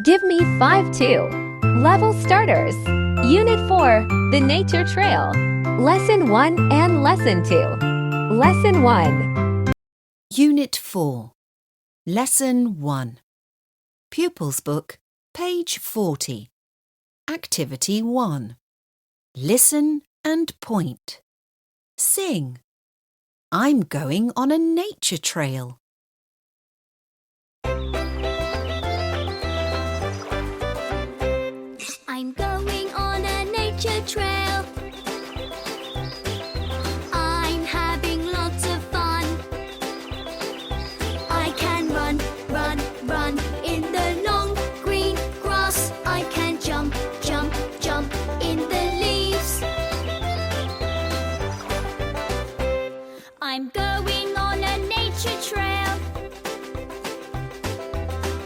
Give me 5-2. Level Starters. Unit 4, The Nature Trail. Lesson 1 and Lesson 2. Lesson 1. Unit 4. Lesson 1. Pupils Book, page 40. Activity 1. Listen and point. Sing. I'm going on a nature trail. I'm going on a nature trail. I'm having lots of fun. I can run, run, run in the long green grass. I can jump, jump, jump in the leaves. I'm going on a nature trail.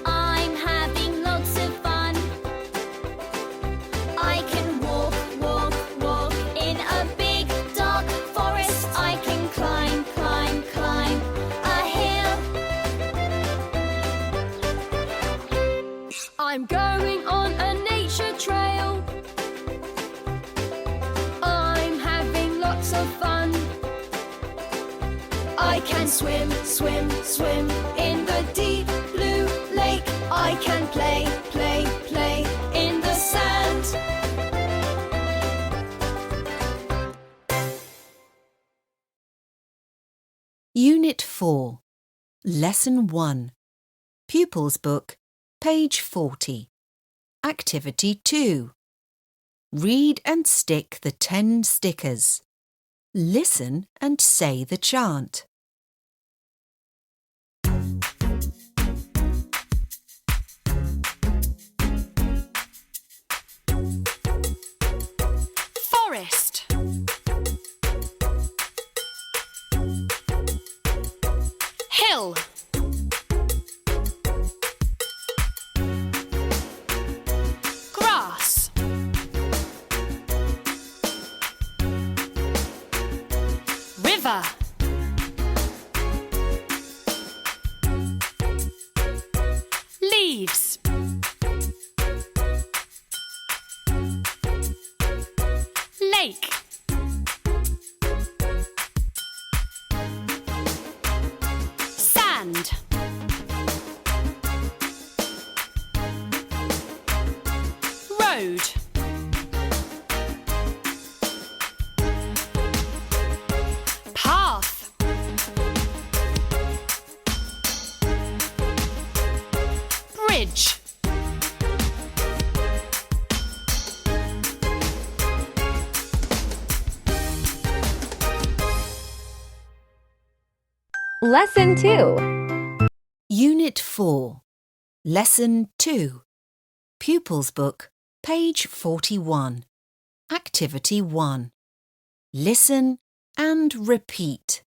I'm having lots of fun. I can walk, walk, walk in a big dark forest. I can climb, climb, climb a hill. I'm going on a nature trail. I'm having lots of fun. I can swim, swim, swim in the deep blue lake. I can play, play, play in the sand. Unit 4. Lesson 1. Pupils Book, page 40. Activity 2. Read and stick the 10 stickers. Listen and say the chant. Forest. Hill. Grass. River. Leaves. Lake. Sand. Road. Path. Bridge. Lesson 2. Unit 4. Lesson 2. Pupils Book, page 41. Activity 1. Listen and repeat.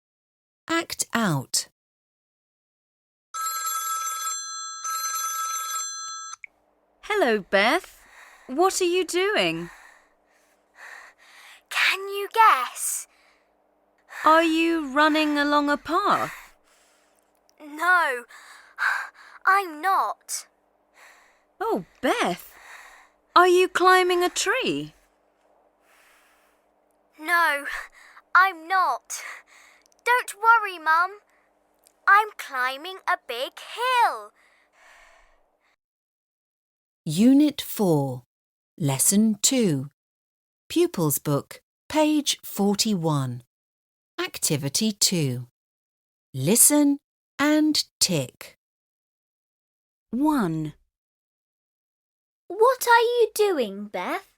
Act out. Hello, Beth. What are you doing? Can you guess? Are you running along a path? No, I'm not. Oh, Beth. Are you climbing a tree? No, I'm not. Don't worry, Mum. I'm climbing a big hill. Unit 4. Lesson 2. Pupils Book, page 41. Activity 2. Listen and tick. 1. What are you doing, Beth?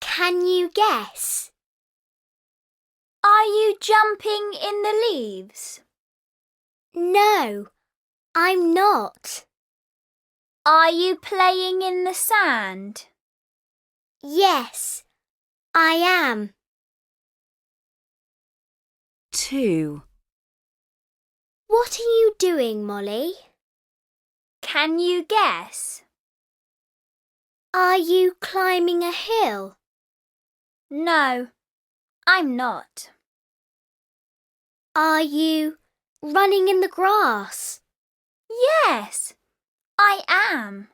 Can you guess? Are you jumping in the leaves? No, I'm not. Are you playing in the sand? Yes, I am. 2. What are you doing, Molly? Can you guess? Are you climbing a hill? No, I'm not. Are you running in the grass? Yes, I am.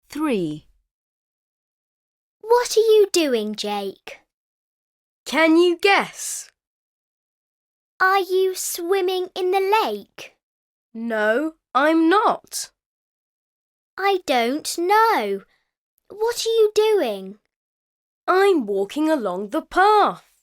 3. What are you doing, Jake? Can you guess? Are you swimming in the lake? No, I'm not. I don't know. What are you doing? I'm walking along the path.